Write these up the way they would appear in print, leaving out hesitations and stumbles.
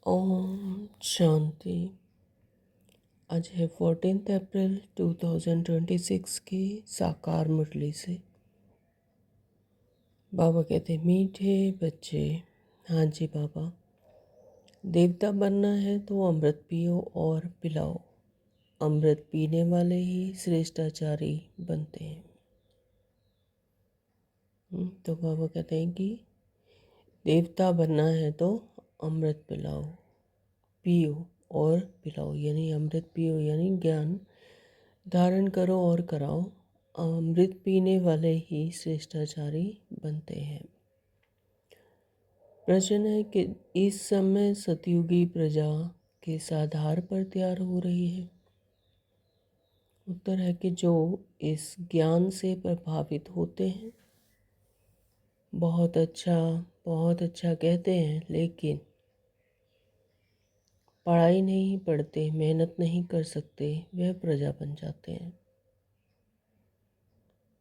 ओम शांति। आज है 14 अप्रैल 2026 की साकार मुरली से। बाबा कहते मीठे बच्चे, हाँ जी बाबा, देवता बनना है तो अमृत पियो और पिलाओ। अमृत पीने वाले ही श्रेष्ठाचारी बनते हैं। तो बाबा कहते हैं कि देवता बनना है तो अमृत पिलाओ, पियो और पिलाओ, यानी अमृत पियो यानी ज्ञान धारण करो और कराओ। अमृत पीने वाले ही श्रेष्ठाचारी बनते हैं। प्रश्न है कि इस समय सतयुगी प्रजा किस आधार पर तैयार हो रही है। उत्तर है कि जो इस ज्ञान से प्रभावित होते हैं। बहुत अच्छा कहते हैं, लेकिन पढ़ाई नहीं पढ़ते, मेहनत नहीं कर सकते, वह प्रजा बन जाते हैं।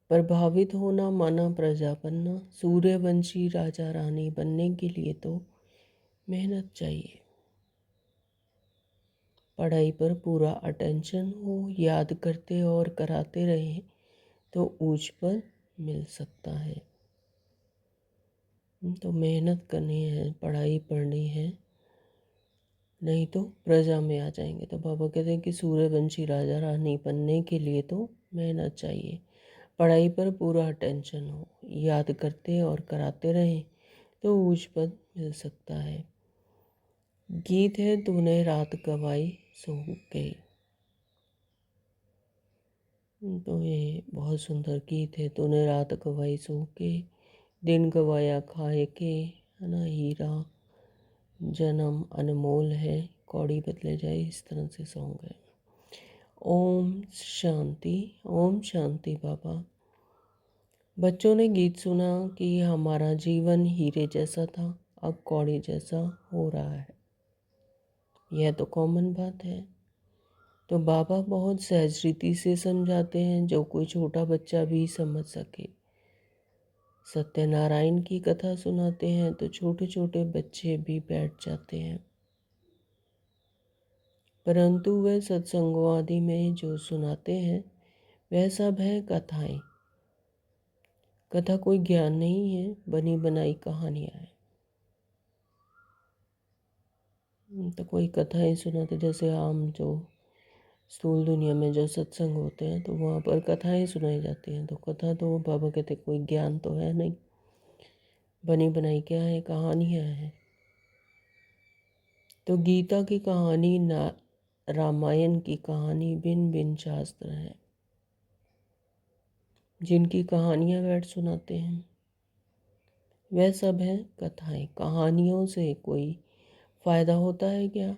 प्रभावित होना माना प्रजा बनना। सूर्यवंशी राजा रानी बनने के लिए तो मेहनत चाहिए, पढ़ाई पर पूरा अटेंशन हो, याद करते और कराते रहें तो ऊंच पद मिल सकता है। तो मेहनत करनी है, पढ़ाई पढ़नी है, नहीं तो प्रजा में आ जाएंगे। तो बाबा कहते हैं कि सूर्यवंशी राजा रानी बनने के लिए तो मेहनत चाहिए, पढ़ाई पर पूरा अटेंशन हो, याद करते और कराते रहें तो ऊंच पद मिल सकता है। गीत है तूने रात गवाई सो गई। तो ये बहुत सुंदर गीत है। तूने रात गवाई सो के, दिन गवाया खाए के, है ना। हीरा जन्म अनमोल है, कौड़ी बदले जाए, इस तरह से सॉन्ग है। ओम शांति। ओम शांति बाबा। बच्चों ने गीत सुना कि हमारा जीवन हीरे जैसा था, अब कौड़ी जैसा हो रहा है। यह तो कॉमन बात है। तो बाबा बहुत सहज रीति से समझाते हैं, जो कोई छोटा बच्चा भी समझ सके। सत्यनारायण की कथा सुनाते हैं तो छोटे छोटे बच्चे भी बैठ जाते हैं। परंतु वह सत्संगवादी में जो सुनाते हैं वह सब है कथाएं। कथा कोई ज्ञान नहीं है, बनी बनाई कहानियां हैं। तो कोई कथाएं सुनाते, जैसे आम जो स्थूल दुनिया में जो सत्संग होते हैं तो वहाँ पर कथाएं सुनाई जाती हैं। तो कथा तो बाबा कहते कोई ज्ञान तो है नहीं, बनी बनाई क्या है, कहानियाँ हैं। तो गीता की कहानी ना, रामायण की कहानी, भिन्न भिन्न शास्त्र हैं जिनकी कहानियाँ बैठ सुनाते हैं। वह सब हैं कथाएं। कहानियों से कोई फायदा होता है क्या?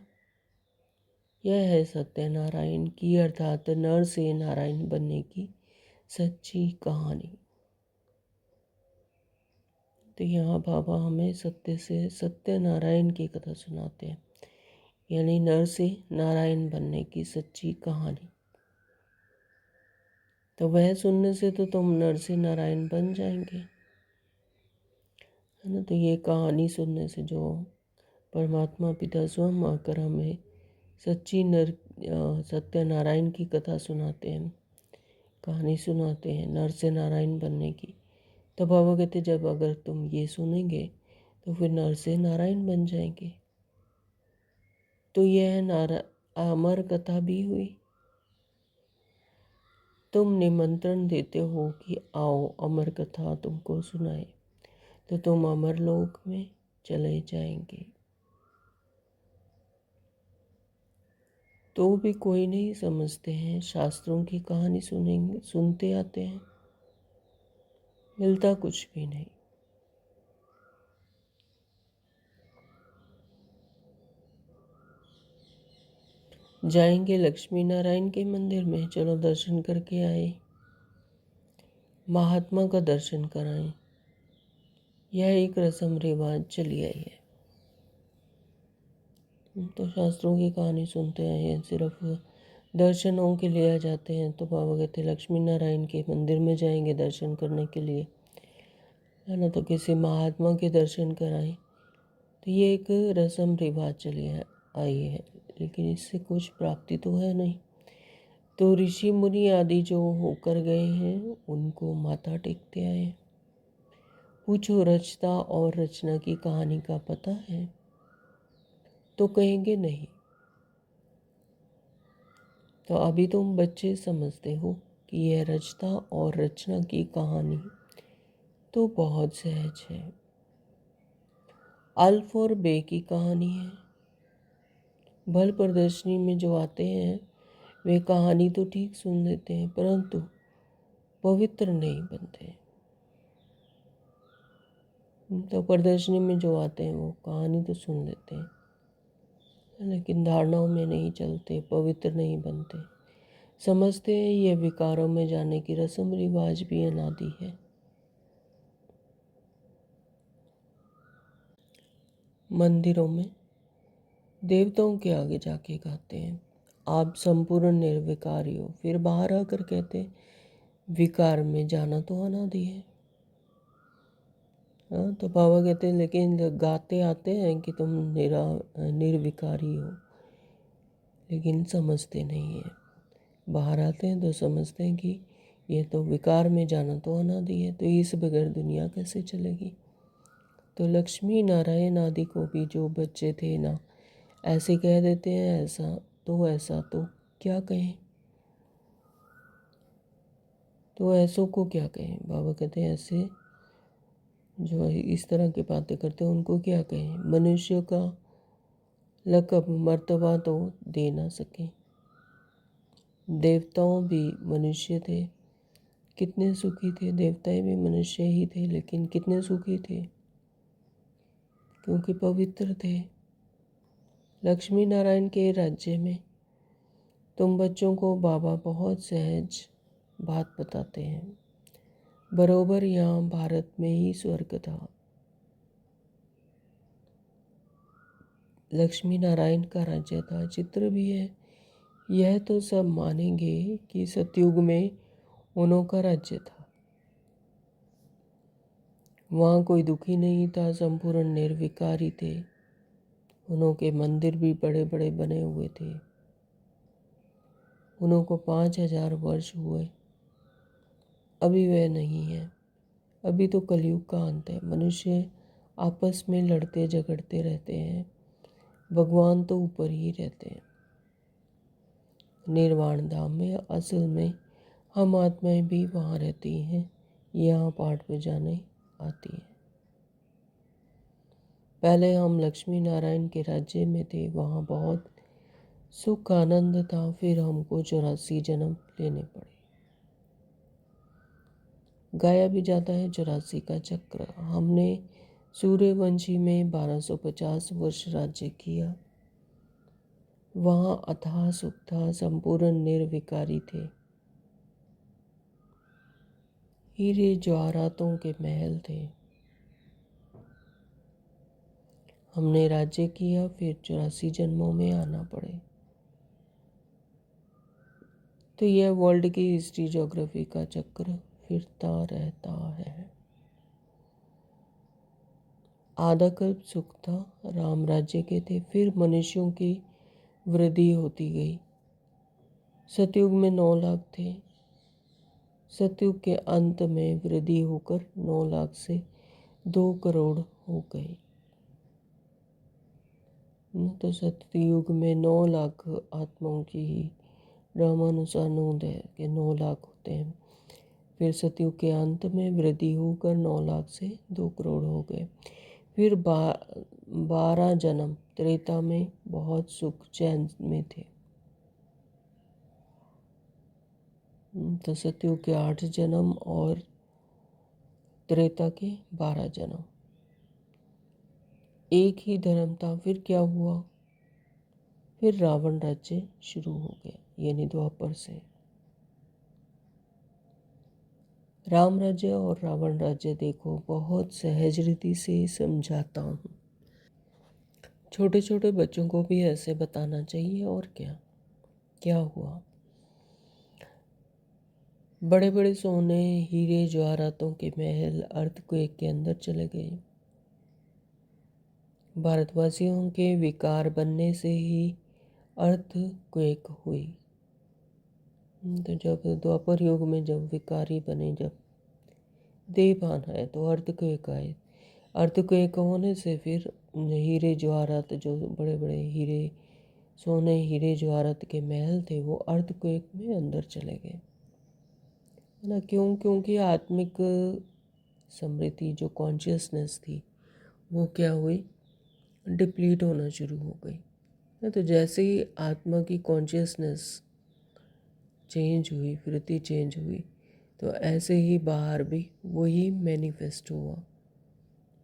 यह है सत्यनारायण की अर्थात नर से नारायण बनने की सच्ची कहानी। तो यहाँ बाबा हमें सत्य से सत्यनारायण की कथा सुनाते हैं, यानी नर से नारायण बनने की सच्ची कहानी। तो वह सुनने से तो तुम नर से नारायण बन जाएंगे, है ना। तो ये कहानी सुनने से जो परमात्मा पिता स्वयं आकर हमें सच्ची सत्यनारायण की कथा सुनाते हैं, कहानी सुनाते हैं नर से नारायण बनने की। तो बाबा कहते जब अगर तुम ये सुनेंगे तो फिर नर से नारायण बन जाएंगे। तो यह अमर कथा भी हुई। तुम निमंत्रण देते हो कि आओ अमर कथा तुमको सुनाए, तो तुम अमर लोक में चले जाएंगे। तो भी कोई नहीं समझते हैं, शास्त्रों की कहानी सुनेंगे, सुनते आते हैं, मिलता कुछ भी नहीं। जाएंगे लक्ष्मी नारायण के मंदिर में, चलो दर्शन करके आए, महात्मा का दर्शन कराएं। यह एक रस्म रिवाज चली आई है। तो शास्त्रों की कहानी सुनते आए हैं, सिर्फ दर्शनों के लिए आ जाते हैं। तो बाबा कहते हैं लक्ष्मी नारायण के मंदिर में जाएंगे दर्शन करने के लिए, है ना। तो किसी महात्मा के दर्शन कराएं, तो ये एक रस्म रिवाज चली आई है, लेकिन इससे कुछ प्राप्ति तो है नहीं। तो ऋषि मुनि आदि जो होकर गए हैं उनको माथा टेकते आए। पूछो रचता और रचना की कहानी का पता है? तो कहेंगे नहीं। तो अभी तुम बच्चे समझते हो कि यह रचता और रचना की कहानी तो बहुत सहज है। अल्फ और बे की कहानी है। बल प्रदर्शनी में जो आते हैं वे कहानी तो ठीक सुन लेते हैं, परंतु पवित्र नहीं बनते। तो प्रदर्शनी में जो आते हैं वो कहानी तो सुन लेते हैं, लेकिन धारणाओं में नहीं चलते, पवित्र नहीं बनते। समझते हैं ये विकारों में जाने की रस्म रिवाज भी अनादि है। मंदिरों में देवताओं के आगे जाके गाते हैं, आप संपूर्ण निर्विकारी हो। फिर बाहर आकर कहते हैं विकार में जाना तो अनादि है। हाँ, तो बाबा कहते हैं लेकिन गाते आते हैं कि तुम निर्विकारी हो, लेकिन समझते नहीं है। बाहर आते हैं तो समझते हैं कि ये तो विकार में जाना तो अनादि है, तो इस बगैर दुनिया कैसे चलेगी। तो लक्ष्मी नारायण आदि को भी जो बच्चे थे ना, ऐसे कह देते हैं ऐसा तो क्या कहें। तो ऐसों को क्या कहें। बाबा कहते हैं ऐसे जो इस तरह की बातें करते हैं उनको क्या कहें। मनुष्य का लक़ब मर्तबा तो दे ना सके। देवताओं भी मनुष्य थे, कितने सुखी थे। देवताएं भी मनुष्य ही थे, लेकिन कितने सुखी थे, क्योंकि पवित्र थे। लक्ष्मी नारायण के राज्य में तुम बच्चों को बाबा बहुत सहज बात बताते हैं। बरोबर यहाँ भारत में ही स्वर्ग था। लक्ष्मी नारायण का राज्य था, चित्र भी है। यह तो सब मानेंगे कि सतयुग में उन्हों का राज्य था। वहाँ कोई दुखी नहीं था, संपूर्ण निर्विकारी थे। उन्हों के मंदिर भी बड़े बड़े बने हुए थे। उन्हों को 5000 वर्ष हुए। अभी वह नहीं है। अभी तो कलयुग का अंत है। मनुष्य आपस में लड़ते झगड़ते रहते हैं, भगवान तो ऊपर ही रहते हैं निर्वाण धाम में। असल में हम आत्माएं भी वहाँ रहती हैं, यहाँ पाठ में जाने आती हैं। पहले हम लक्ष्मी नारायण के राज्य में थे, वहाँ बहुत सुख आनंद था। फिर हमको 84 जन्म लेने पड़े। गाया भी जाता है 84 का चक्र। हमने सूर्यवंशी में 1250 वर्ष राज्य किया। वहाँ अथाह सुख था, संपूर्ण निर्विकारी थे। हीरे जवाहरातों के महल थे। हमने राज्य किया, फिर 84 जन्मों में आना पड़े। तो यह वर्ल्ड की हिस्ट्री ज्योग्राफी का चक्र फिरता रहता है। आधा कल्प सुख था, राम राज्य के थे। फिर मनुष्यों की वृद्धि होती गई। सतयुग में 9 लाख थे। सतयुग के अंत में वृद्धि होकर 9 लाख से 2 करोड़ हो गए। तो सतयुग में 9 लाख आत्माओं की ही रामानुसार नोंद है कि 9 लाख होते हैं। फिर सतयुग के अंत में वृद्धि होकर 9 लाख से 2 करोड़ हो गए। फिर 12 जन्म त्रेता में बहुत सुख चैन में थे। तो सतयुग के 8 जन्म और त्रेता के 12 जन्म, एक ही धर्म था। फिर क्या हुआ? फिर रावण राज्य शुरू हो गया, यानी द्वापर से। राम राज्य और रावण राज्य देखो, बहुत सहज रीति से समझाता हूँ। छोटे छोटे बच्चों को भी ऐसे बताना चाहिए। और क्या क्या हुआ? बड़े बड़े सोने हीरे जवाहरातों के महल अर्थक्वेक के अंदर चले गए। भारतवासियों के विकार बनने से ही अर्थक्वेक हुई। तो जब द्वापर युग में जब विकारी बने, जब देवपान आए तो अर्थक्वेक आए। अर्थक्वेक होने से फिर हीरे जवाहरात, जो बड़े बड़े हीरे, सोने हीरे जवाहरात के महल थे, वो अर्थक्वेक में अंदर चले गए, है ना। क्यों? क्योंकि आत्मिक समृद्धि, जो कॉन्शियसनेस थी, वो क्या हुई, डिप्लीट होना शुरू हो गई। तो जैसे ही आत्मा की कॉन्शियसनेस चेंज हुई, वृत्ति चेंज हुई, तो ऐसे ही बाहर भी वही मैनिफेस्ट हुआ।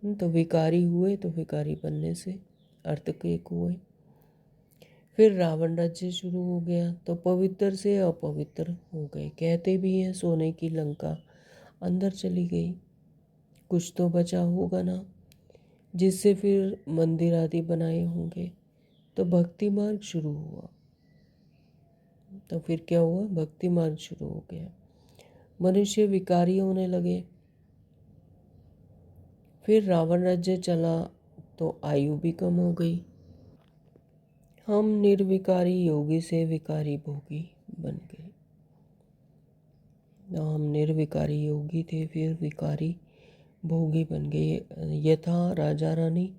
तो विकारी हुए, तो विकारी बनने से अर्थक्वेक हुए। फिर रावण राज्य शुरू हो गया, तो पवित्र से अपवित्र हो गए। कहते भी हैं सोने की लंका अंदर चली गई, कुछ तो बचा होगा ना, जिससे फिर मंदिर आदि बनाए होंगे। तो भक्ति मार्ग शुरू हुआ। तो फिर क्या हुआ, भक्ति मार्ग शुरू हो गया, मनुष्य विकारी होने लगे। फिर रावण राज्य चला, तो आयु भी कम हो गई। हम निर्विकारी योगी से विकारी भोगी बन गए। हम निर्विकारी योगी थे, फिर विकारी भोगी बन गए। यथा राजा रानी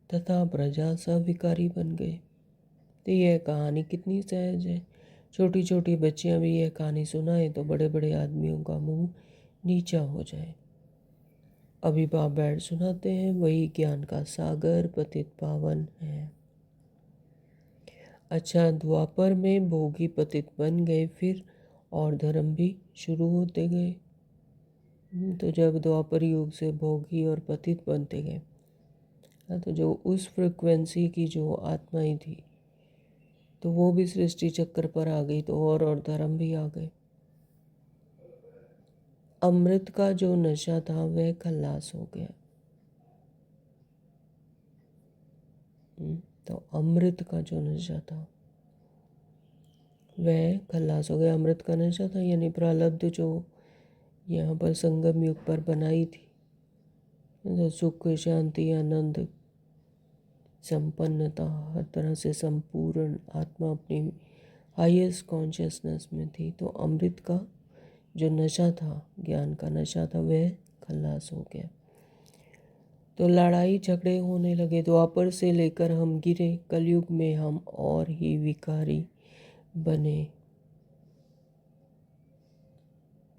तथा प्रजा सब विकारी बन गए। तो यह कहानी कितनी सहज है। छोटी छोटी बच्चियां भी यह कहानी सुनाए तो बड़े बड़े आदमियों का मुंह नीचा हो जाए। अभी बाप बैठ सुनाते हैं, वही ज्ञान का सागर पतित पावन है। अच्छा, द्वापर में भोगी पतित बन गए, फिर और धर्म भी शुरू होते गए। तो जब द्वापर युग से भोगी और पतित बनते गए, तो जो उस फ्रिक्वेंसी की जो आत्माएं थी, तो वो भी सृष्टि चक्र पर आ गई, तो और धर्म भी आ गए। अमृत का जो नशा था वह खल्लास हो गया। तो अमृत का जो नशा था वह खल्लास हो गया। अमृत का नशा था यानी प्रारब्ध जो यहाँ पर संगम युग पर बनाई थी, तो सुख शांति आनंद संपन्नता, हर तरह से संपूर्ण आत्मा अपनी हाईएस्ट कॉन्शियसनेस में थी। तो अमृत का जो नशा था, ज्ञान का नशा था, वह खल्लास हो गया। तो लड़ाई झगड़े होने लगे। द्वापर से लेकर हम गिरे, कलयुग में हम और ही विकारी बने।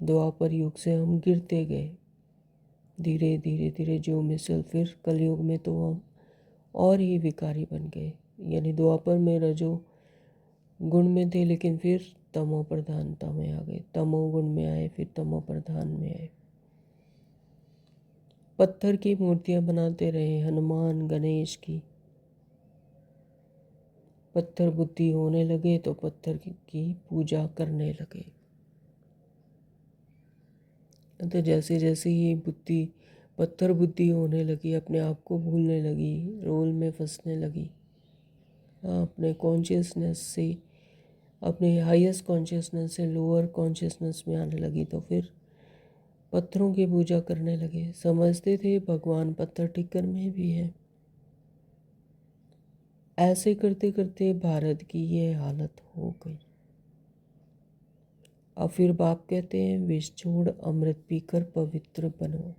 द्वापर युग से हम गिरते गए, धीरे धीरे धीरे जो मिसल, फिर कलयुग में तो हम और ही विकारी बन गए। यानी द्वापर में रजो गुण में थे, लेकिन फिर तमो प्रधानता में आ गए, तमो गुण में आए, फिर तमो प्रधान में आए। पत्थर की मूर्तियां बनाते रहे, हनुमान गणेश की। पत्थर बुद्धि होने लगे तो पत्थर की पूजा करने लगे। तो जैसे जैसे ये बुद्धि, पत्थर बुद्धि होने लगी, अपने आप को भूलने लगी, रोल में फंसने लगी, अपने कॉन्शियसनेस से, अपने हाईएस्ट कॉन्शियसनेस से लोअर कॉन्शियसनेस में आने लगी, तो फिर पत्थरों की पूजा करने लगे। समझते थे भगवान पत्थर टिक्कर में भी है। ऐसे करते करते भारत की ये हालत हो गई। अब फिर बाप कहते हैं, विष छोड़ अमृत पीकर पवित्र बनो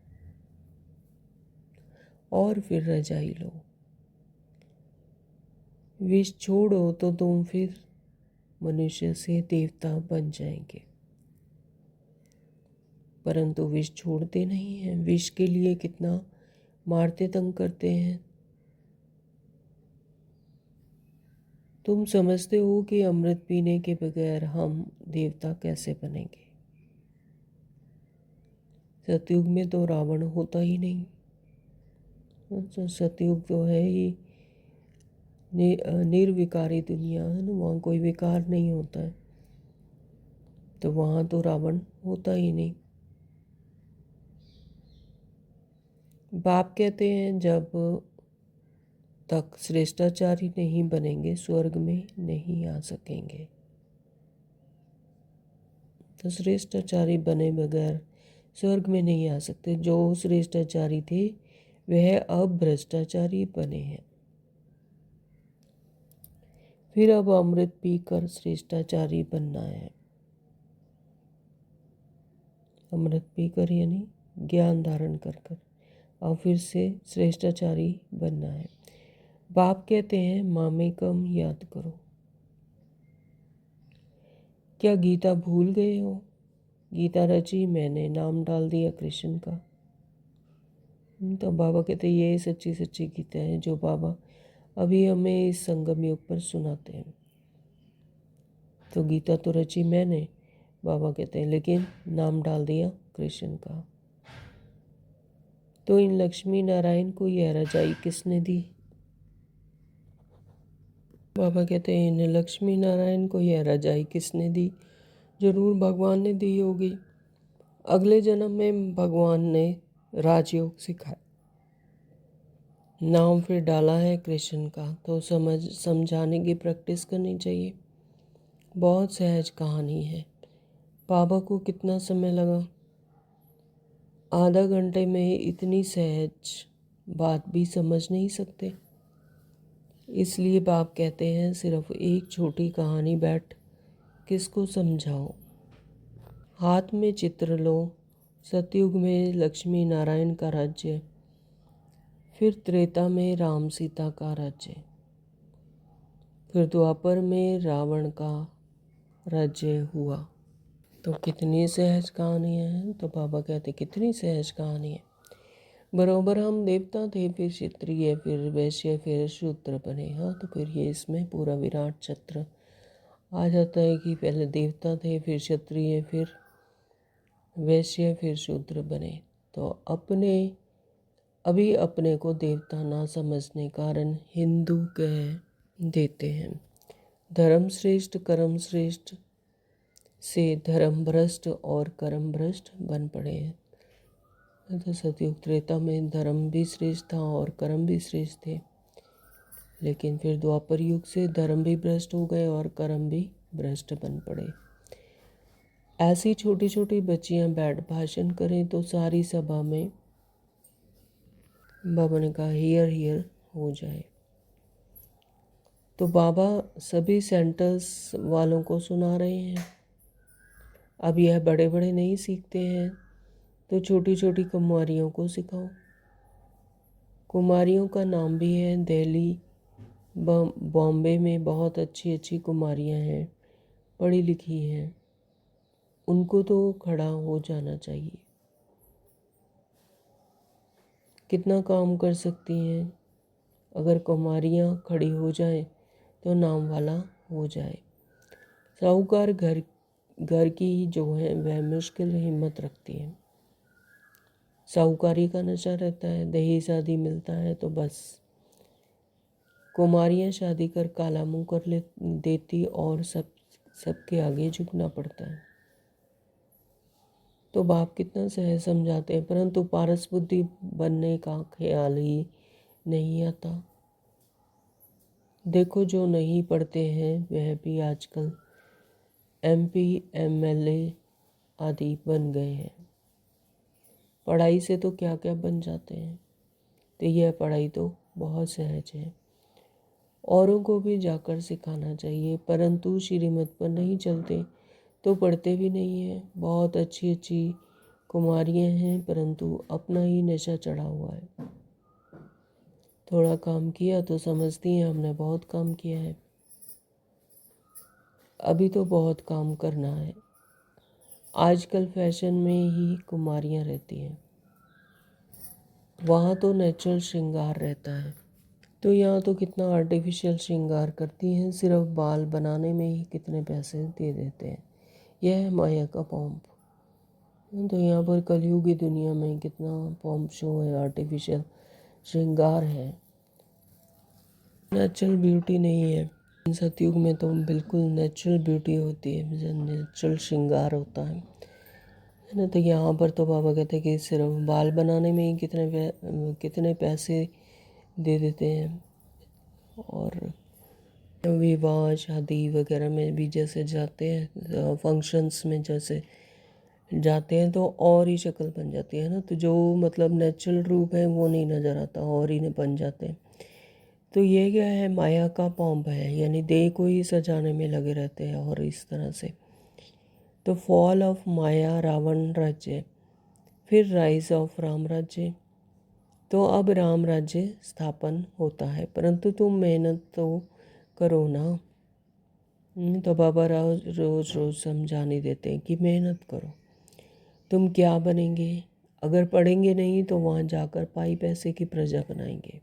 और फिर रजाई लो। विष छोड़ो तो तुम फिर मनुष्य से देवता बन जाएंगे, परंतु विष छोड़ते नहीं हैं। विष के लिए कितना मारते तंग करते हैं। तुम समझते हो कि अमृत पीने के बगैर हम देवता कैसे बनेंगे। सतयुग में तो रावण होता ही नहीं। तो सतयुग तो है ही निर्विकारी दुनिया, है ना, वहाँ कोई विकार नहीं होता है, तो वहाँ तो रावण होता ही नहीं। बाप कहते हैं जब तक श्रेष्ठाचारी नहीं बनेंगे, स्वर्ग में नहीं आ सकेंगे। तो श्रेष्ठाचारी बने बगैर स्वर्ग में नहीं आ सकते। जो श्रेष्ठाचारी थे वह अब भ्रष्टाचारी बने हैं। फिर अब अमृत पीकर श्रेष्ठाचारी बनना है। अमृत पीकर यानी ज्ञान धारण कर कर और फिर से श्रेष्ठाचारी बनना है। बाप कहते हैं मामेकम याद करो। क्या गीता भूल गए हो? गीता रची मैंने, नाम डाल दिया कृष्ण का। तो बाबा कहते हैं ये सच्ची सच्ची गीता है जो बाबा अभी हमें इस संगम युग पर सुनाते हैं। तो गीता तो रची मैंने, बाबा कहते हैं, लेकिन नाम डाल दिया कृष्ण का। तो इन लक्ष्मी नारायण को यह रजाई किसने दी? बाबा कहते हैं इन लक्ष्मी नारायण को यह रजाई किसने दी? जरूर भगवान ने दी होगी। अगले जन्म में भगवान ने राजयोग सिखाया, नाम फिर डाला है कृष्ण का। तो समझाने की प्रैक्टिस करनी चाहिए। बहुत सहज कहानी है। बाबा को कितना समय लगा? आधा घंटे में इतनी सहज बात भी समझ नहीं सकते। इसलिए बाप कहते हैं सिर्फ एक छोटी कहानी बैठ किसको समझाओ। हाथ में चित्र लो। सतयुग में लक्ष्मी नारायण का राज्य, फिर त्रेता में राम सीता का राज्य, फिर द्वापर में रावण का राज्य हुआ। तो कितनी सहज कहानियाँ हैं। तो बाबा कहते कितनी सहज कहानी है। बरोबर हम देवता थे, फिर क्षत्रिय, फिर वैश्य, फिर शूद्र बने। हाँ, तो फिर ये इसमें पूरा विराट चक्र आ जाता है कि पहले देवता थे, फिर क्षत्रिय, फिर वैश्य, फिर शूद्र बने। तो अभी अपने को देवता ना समझने कारण हिंदू कह देते हैं। धर्म श्रेष्ठ कर्म श्रेष्ठ से धर्म भ्रष्ट और कर्म भ्रष्ट बन पड़े हैं। तो सतयुग त्रेता में धर्म भी श्रेष्ठ था और कर्म भी श्रेष्ठ थे, लेकिन फिर द्वापर युग से धर्म भी भ्रष्ट हो गए और कर्म भी भ्रष्ट बन पड़े। ऐसी छोटी छोटी बच्चियां बैठ भाषण करें तो सारी सभा में बाबा ने कहा हियर हियर हो जाए। तो बाबा सभी सेंटर्स वालों को सुना रहे हैं। अब यह बड़े बड़े नहीं सीखते हैं तो छोटी छोटी कुमारियों को सिखाओ। कुमारियों का नाम भी है। दिल्ली बॉम्बे में बहुत अच्छी अच्छी कुमारियां हैं, पढ़ी लिखी हैं। उनको तो खड़ा हो जाना चाहिए। कितना काम कर सकती हैं। अगर कुमारियां खड़ी हो जाएं तो नाम वाला हो जाए। साहूकार घर की जो है वह मुश्किल हिम्मत रखती है। साहूकारी का नशा रहता है, दहेज शादी मिलता है तो बस कुमारियां शादी कर काला मुंह कर देती और सबके आगे झुकना पड़ता है। तो बाप कितना सहज समझाते हैं, परंतु पारस बुद्धि बनने का ख्याल ही नहीं आता। देखो जो नहीं पढ़ते हैं वह भी आजकल MP MLA आदि बन गए हैं। पढ़ाई से तो क्या क्या बन जाते हैं। तो यह पढ़ाई तो बहुत सहज है, औरों को भी जाकर सिखाना चाहिए, परंतु श्रीमत पर नहीं चलते तो पढ़ते भी नहीं हैं। बहुत अच्छी अच्छी कुमारियाँ हैं परंतु अपना ही नशा चढ़ा हुआ है। थोड़ा काम किया तो समझती हैं हमने बहुत काम किया है, अभी तो बहुत काम करना है। आजकल फैशन में ही कुमारियाँ रहती हैं, वहाँ तो नेचुरल श्रृंगार रहता है। तो यहाँ तो कितना आर्टिफिशियल श्रृंगार करती हैं, सिर्फ बाल बनाने में ही कितने पैसे दे देते हैं। यह है माया का पॉम्प। तो यहाँ पर कलयुग की दुनिया में कितना पॉम्प शो है, आर्टिफिशियल श्रृंगार है, नेचुरल ब्यूटी नहीं है। सतयुग में तो बिल्कुल नेचुरल ब्यूटी होती है, नेचुरल श्रृंगार होता है ना। तो यहाँ पर तो बाबा कहते हैं कि सिर्फ बाल बनाने में ही कितने पैसे दे देते हैं। और विवाह शादी वगैरह में भी जैसे जाते हैं, फंक्शंस में जैसे जाते हैं तो और ही शक्ल बन जाती है ना। तो जो मतलब नेचुरल रूप है वो नहीं नज़र आता और ही बन जाते हैं। तो ये क्या है, माया का पॉम्प है, यानी देह को ही सजाने में लगे रहते हैं। और इस तरह से तो फॉल ऑफ माया रावण राज्य, फिर राइज ऑफ राम राज्य। तो अब राम राज्य स्थापन होता है, परंतु तुम मेहनत तो करो ना। तो बाबा रोज रोज रोज समझाने देते हैं कि मेहनत करो। तुम क्या बनेंगे? अगर पढ़ेंगे नहीं तो वहाँ जाकर पाई पैसे की प्रजा बनाएंगे,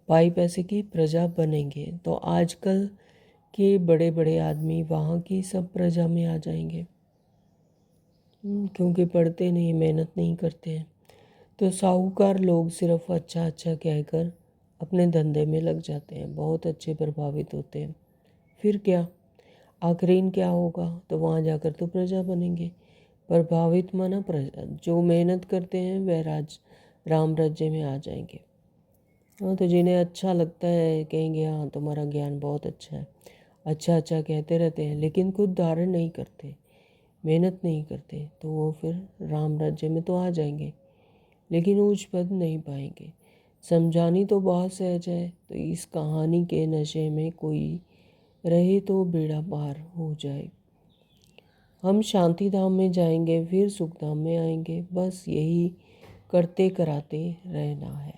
पाई पैसे की प्रजा बनेंगे। तो आजकल के बड़े बड़े आदमी वहाँ की सब प्रजा में आ जाएंगे, क्योंकि पढ़ते नहीं, मेहनत नहीं करते हैं। तो साहूकार लोग सिर्फ अच्छा अच्छा कहकर अपने धंधे में लग जाते हैं, बहुत अच्छे प्रभावित होते हैं। फिर क्या, आखिरीन क्या होगा? तो वहाँ जाकर तो प्रजा बनेंगे। प्रभावित माना प्रजा, जो मेहनत करते हैं वह राम राज्य में आ जाएंगे। हाँ, तो जिन्हें अच्छा लगता है कहेंगे हाँ तुम्हारा ज्ञान बहुत अच्छा है, अच्छा अच्छा कहते रहते हैं, लेकिन खुद धारण नहीं करते, मेहनत नहीं करते, तो वो फिर राम राज्य में तो आ जाएंगे, लेकिन ऊंच पद नहीं पाएंगे। समझानी तो बहुत सहज है। तो इस कहानी के नशे में कोई रहे तो बेड़ा पार हो जाए। हम शांति धाम में जाएंगे, फिर सुख धाम में आएंगे, बस यही करते कराते रहना है,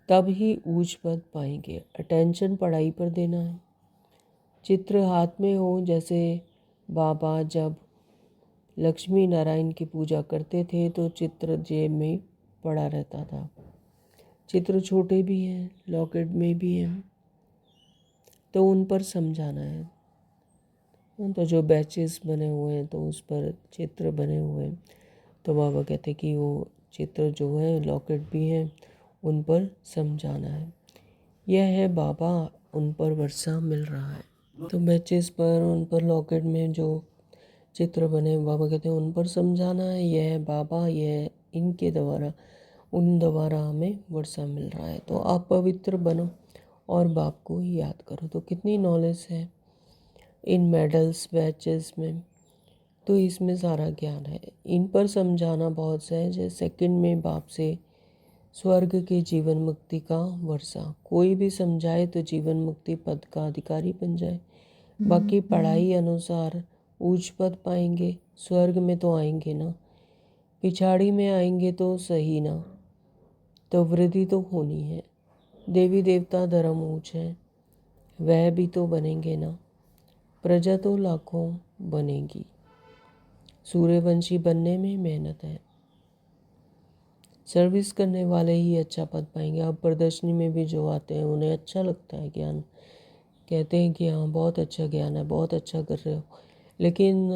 तब ही ऊंच पद पाएंगे। अटेंशन पढ़ाई पर देना है। चित्र हाथ में हो, जैसे बाबा जब लक्ष्मी नारायण की पूजा करते थे तो चित्र जेब में पड़ा रहता था। चित्र छोटे भी हैं, लॉकेट में भी हैं, तो उन पर समझाना है। तो जो बैचेस बने हुए हैं तो उस पर चित्र बने हुए हैं, तो बाबा कहते कि वो चित्र जो है लॉकेट भी हैं, उन पर समझाना है। यह है बाबा, उन पर वर्षा मिल रहा है। तो बैचेस पर, उन पर लॉकेट में जो चित्र बने, बाबा कहते हैं उन पर समझाना है। यह है बाबा, यह इनके द्वारा, उन द्वारा हमें वर्षा मिल रहा है। तो आप पवित्र बनो और बाप को याद करो। तो कितनी नॉलेज है इन मेडल्स बैचेस में, तो इसमें सारा ज्ञान है। इन पर समझाना बहुत सहज है। सेकंड में बाप से स्वर्ग के जीवन मुक्ति का वर्षा, कोई भी समझाए तो जीवन मुक्ति पद का अधिकारी बन जाए। बाकी पढ़ाई अनुसार ऊंच पद पाएंगे, स्वर्ग में तो आएंगे ना, पिछाड़ी में आएंगे तो सही ना, तो वृद्धि तो होनी है। देवी देवता धर्म ऊंच है, वह भी तो बनेंगे ना, प्रजा तो लाखों बनेगी। सूर्यवंशी बनने में मेहनत है, सर्विस करने वाले ही अच्छा पद पाएंगे। अब प्रदर्शनी में भी जो आते हैं उन्हें अच्छा लगता है ज्ञान, कहते हैं कि हाँ बहुत अच्छा ज्ञान है, बहुत अच्छा कर रहे हो, लेकिन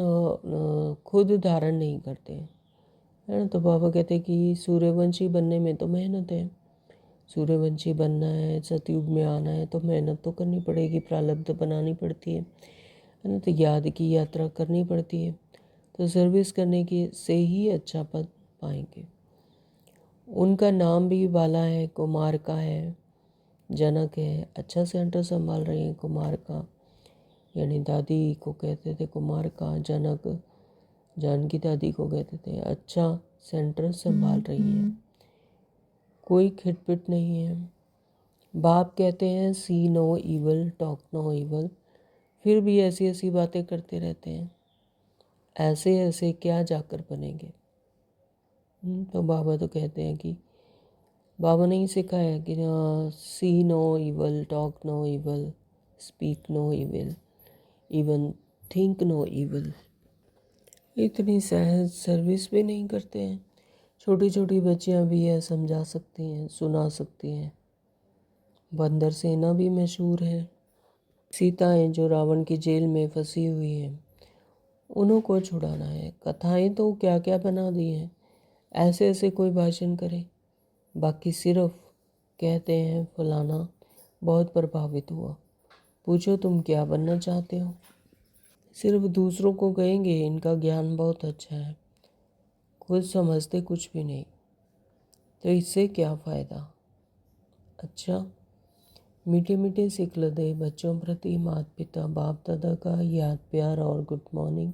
खुद धारण नहीं करते, है ना। तो बाबा कहते हैं कि सूर्यवंशी बनने में तो मेहनत है, सूर्यवंशी बनना है, सतयुग में आना है तो मेहनत तो करनी पड़ेगी, प्रारब्ध बनानी पड़ती है ना। तो याद की यात्रा करनी पड़ती है, तो सर्विस करने की से ही अच्छा पद पाएंगे। उनका नाम भी बाला है, कुमार का है, जनक है, अच्छा सेंटर संभाल रही हैं कुमार का, यानी दादी को कहते थे कुमार का, जनक जानकी दादी को कहते थे। अच्छा सेंटर संभाल रही है, कोई खिटपिट नहीं है। बाप कहते हैं see no evil, talk no evil, फिर भी ऐसी ऐसी बातें करते रहते हैं, ऐसे ऐसे क्या जाकर बनेंगे। तो बाबा तो कहते हैं कि बाबा ने ही सिखाया कि see no evil, talk no evil, speak no evil, even think no evil. इतनी सहज सर्विस भी नहीं करते हैं। छोटी छोटी बच्चियां भी यह समझा सकती हैं, सुना सकती हैं। बंदर सेना भी मशहूर है। सीताएं जो रावण की जेल में फंसी हुई हैं, उन्हों को छुड़ाना है। कथाएं तो क्या क्या बना दी हैं, ऐसे ऐसे कोई भाषण करे, बाकी सिर्फ कहते हैं फलाना बहुत प्रभावित हुआ। पूछो तुम क्या बनना चाहते हो? सिर्फ दूसरों को कहेंगे इनका ज्ञान बहुत अच्छा है, खुद समझते कुछ भी नहीं, तो इससे क्या फ़ायदा। अच्छा, मीठे मीठे सिखलदे बच्चों प्रति माता पिता बाप दादा का याद प्यार और गुड मॉर्निंग।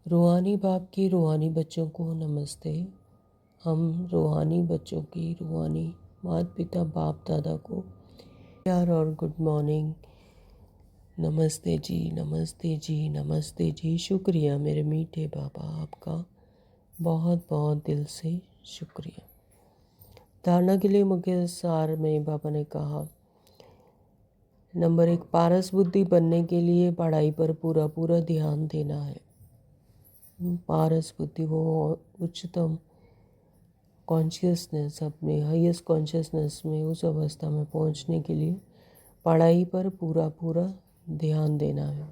रूहानी बाप की रूहानी बच्चों को नमस्ते। हम रूहानी बच्चों की, रूहानी माता पिता बाप दादा को प्यार और गुड मॉर्निंग, नमस्ते जी, नमस्ते जी, नमस्ते जी। शुक्रिया मेरे मीठे बाबा, आपका बहुत बहुत दिल से शुक्रिया। धारणा के लिए मुख्य सार में बाबा ने कहा, नंबर 1, पारस बुद्धि बनने के लिए पढ़ाई पर पूरा पूरा ध्यान देना है। पारस बुद्धि, वो उच्चतम कॉन्शियसनेस, अपने हाईएस्ट कॉन्शियसनेस में उस अवस्था में पहुंचने के लिए पढ़ाई पर पूरा पूरा ध्यान देना है।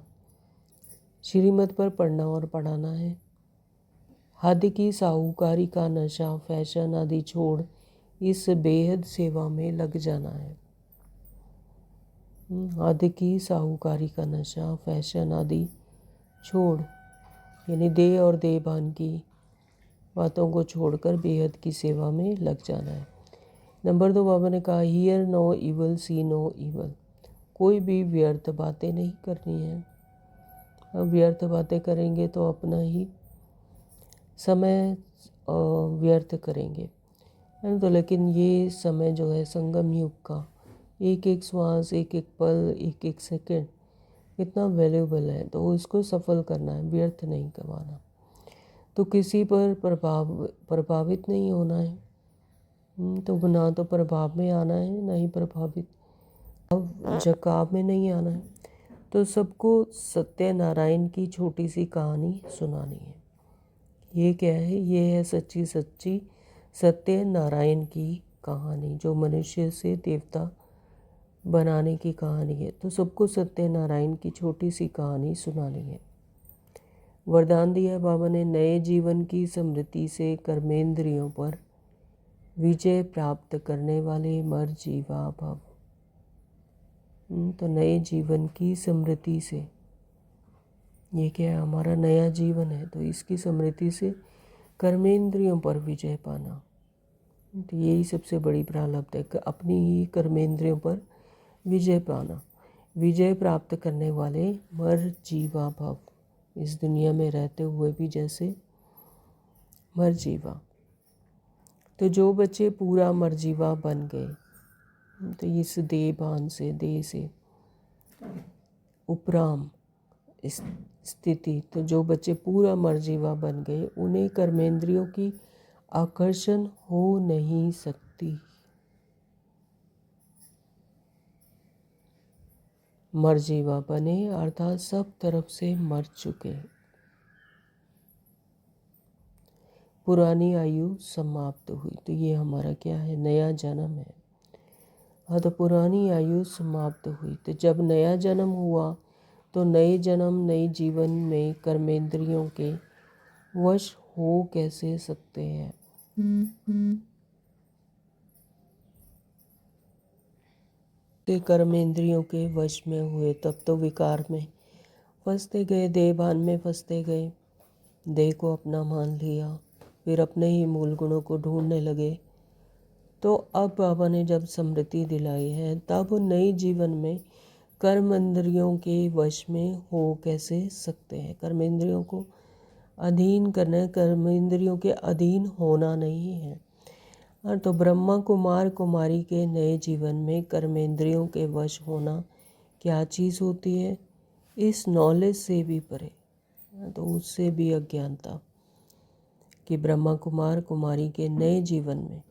श्रीमत पर पढ़ना और पढ़ाना है। हद की साहूकारी का नशा, फैशन आदि छोड़ इस बेहद सेवा में लग जाना है। हद की साहूकारी का नशा, फैशन आदि छोड़, यानी देह और देहभान की बातों को छोड़कर बेहद की सेवा में लग जाना है। नंबर 2, बाबा ने कहा, hear no evil, see no evil. कोई भी व्यर्थ बातें नहीं करनी है। अब व्यर्थ बातें करेंगे तो अपना ही समय व्यर्थ करेंगे, है ना। तो लेकिन ये समय जो है संगम युग का, एक एक श्वास, एक एक पल, एक एक सेकंड इतना वैल्यूबल है, तो उसको सफल करना है, व्यर्थ नहीं करवाना। तो किसी पर प्रभावित नहीं होना है। तो ना तो प्रभाव में आना है, ना ही प्रभावित, अब झकाव में नहीं आना है। तो सबको सत्यनारायण की छोटी सी कहानी सुनानी है। ये क्या है? ये है सच्ची सच्ची सत्यनारायण की कहानी, जो मनुष्य से देवता बनाने की कहानी है। तो सबको सत्यनारायण की छोटी सी कहानी सुनानी है। वरदान दिया बाबा ने, नए जीवन की स्मृति से कर्मेंद्रियों पर विजय प्राप्त करने वाले मर जीवा भव। तो नए जीवन की स्मृति से, ये क्या है? हमारा नया जीवन है, तो इसकी स्मृति से कर्मेंद्रियों पर विजय पाना। तो यही सबसे बड़ी प्रारब्ध है, अपनी ही कर्मेंद्रियों पर विजय पाना। विजय प्राप्त करने वाले मर जीवा भव, इस दुनिया में रहते हुए भी जैसे मर जीवा। तो जो बच्चे पूरा मरजीवा बन गए, तो इस देहभान से, देह से उपराम स्थिति, तो जो बच्चे पूरा मरजीवा बन गए, उन्हें कर्मेंद्रियों की आकर्षण हो नहीं सकती। मरजीवा बने अर्थात सब तरफ से मर चुके, पुरानी आयु समाप्त हुई। तो ये हमारा क्या है? नया जन्म है। हाँ, तो पुरानी आयु समाप्त हुई। तो जब नया जन्म हुआ, तो नए जन्म, नए जीवन में कर्मेंद्रियों के वश हो कैसे सकते हैं? के कर्मेंद्रियों के वश में हुए, तब तो विकार में फंसते गए, देहभान में फंसते गए, देह को अपना मान लिया, फिर अपने ही मूल गुणों को ढूंढने लगे। तो अब बाबा ने जब स्मृति दिलाई है, तब नए जीवन में कर्मेंद्रियों के वश में हो कैसे सकते हैं? कर्मेंद्रियों को अधीन करना, कर्मेंद्रियों के अधीन होना नहीं है। तो ब्रह्मा कुमार कुमारी के नए जीवन में कर्मेंद्रियों के वश होना क्या चीज़ होती है? इस नॉलेज से भी परे, तो उससे भी अज्ञानता, कि ब्रह्मा कुमार कुमारी के नए जीवन में,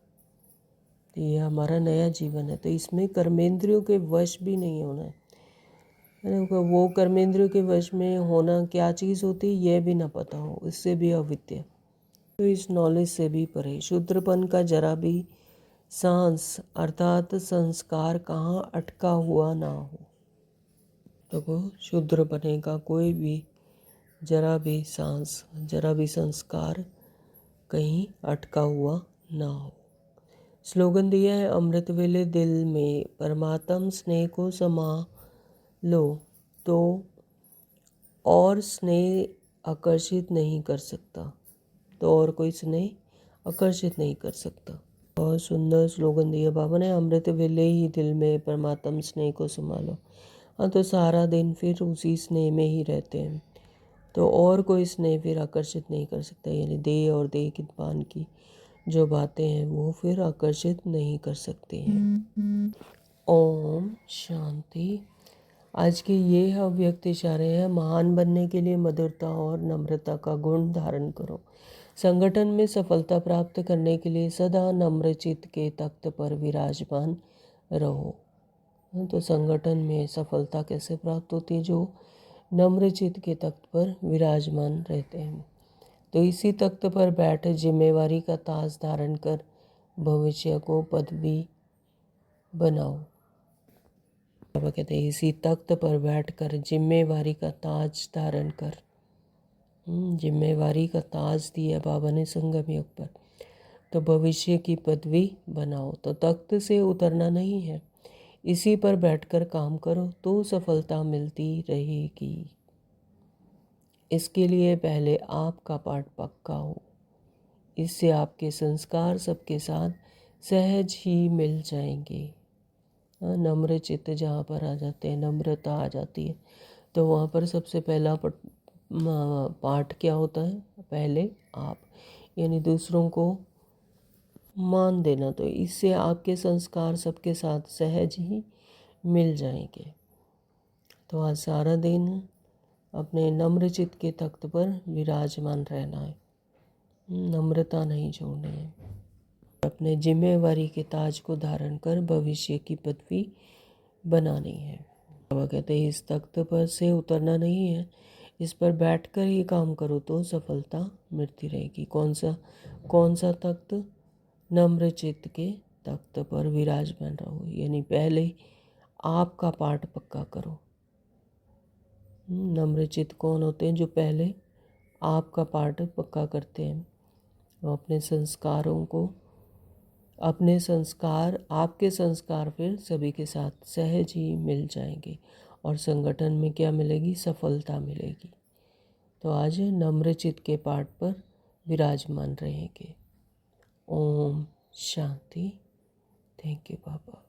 तो ये हमारा नया जीवन है, तो इसमें कर्मेंद्रियों के वश भी नहीं होना है। वो कर्मेंद्रियों के वश में होना क्या चीज़ होती है, यह भी ना पता हो, इससे भी अविद्या। तो इस नॉलेज से भी परे, शूद्रपन का जरा भी सांस अर्थात संस्कार कहाँ अटका हुआ ना हो। तो वो शूद्र बनेगा, कोई भी जरा भी सांस, जरा भी संस्कार कहीं अटका हुआ ना हो। स्लोगन दिया है, अमृत वेले दिल में परमात्म स्नेह को समा लो, तो और स्नेह आकर्षित नहीं कर सकता, तो और कोई स्नेह आकर्षित नहीं कर सकता। बहुत सुंदर स्लोगन दिया बाबा ने, अमृत वेले ही दिल में परमात्म स्नेह को संभालो। हाँ, तो सारा दिन फिर उसी स्नेह में ही रहते हैं, तो और कोई स्नेह फिर आकर्षित नहीं कर सकता, यानी देह और देह की पान की जो बातें हैं वो फिर आकर्षित नहीं कर सकती हैं। ओम शांति। आज के ये अव्यक्त इशारे हैं। महान बनने के लिए मधुरता और नम्रता का गुण धारण करो। संगठन में सफलता प्राप्त करने के लिए सदा नम्र चित्त के तख्त पर विराजमान रहो। तो संगठन में सफलता कैसे प्राप्त होती है? जो नम्र चित्त के तख्त पर विराजमान रहते हैं। तो इसी तख्त पर बैठ जिम्मेवारी का ताज धारण कर भविष्य को पदवी बनाओ। बाबा कहते हैं इसी तख्त पर बैठकर जिम्मेवारी का ताज धारण कर। जिम्मेवारी का ताज दिया बाबा ने संगम युग पर, तो भविष्य की पदवी बनाओ। तो तख्त से उतरना नहीं है, इसी पर बैठकर काम करो तो सफलता मिलती रहेगी। इसके लिए पहले आपका पाठ पक्का हो, इससे आपके संस्कार सबके साथ सहज ही मिल जाएंगे। नम्र चित्त जहाँ पर आ जाते हैं, नम्रता आ जाती है, तो वहाँ पर सबसे पहला पाठ क्या होता है? पहले आप, यानी दूसरों को मान देना। तो इससे आपके संस्कार सबके साथ सहज ही मिल जाएंगे। तो आज सारा दिन अपने नम्र चित्त के तख्त पर विराजमान रहना है, नम्रता नहीं छोड़नी है। अपने जिम्मेवारी के ताज को धारण कर भविष्य की पदवी बनानी है। बाबा कहते हैं इस तख्त पर से उतरना नहीं है, इस पर बैठकर ही काम करो तो सफलता मिलती रहेगी। कौन सा तख्त? नम्र चित्त के तख्त पर विराजमान रहो, यानी पहले आपका पाठ पक्का करो। नम्र चित्त कौन होते हैं? जो पहले आपका पाठ पक्का करते हैं। वो अपने संस्कारों को, आपके संस्कार फिर सभी के साथ सहज ही मिल जाएंगे और संगठन में क्या मिलेगी? सफलता मिलेगी। तो आज नम्र चित्त के पाठ पर विराजमान रहेंगे। ओम शांति। Thank you Baba.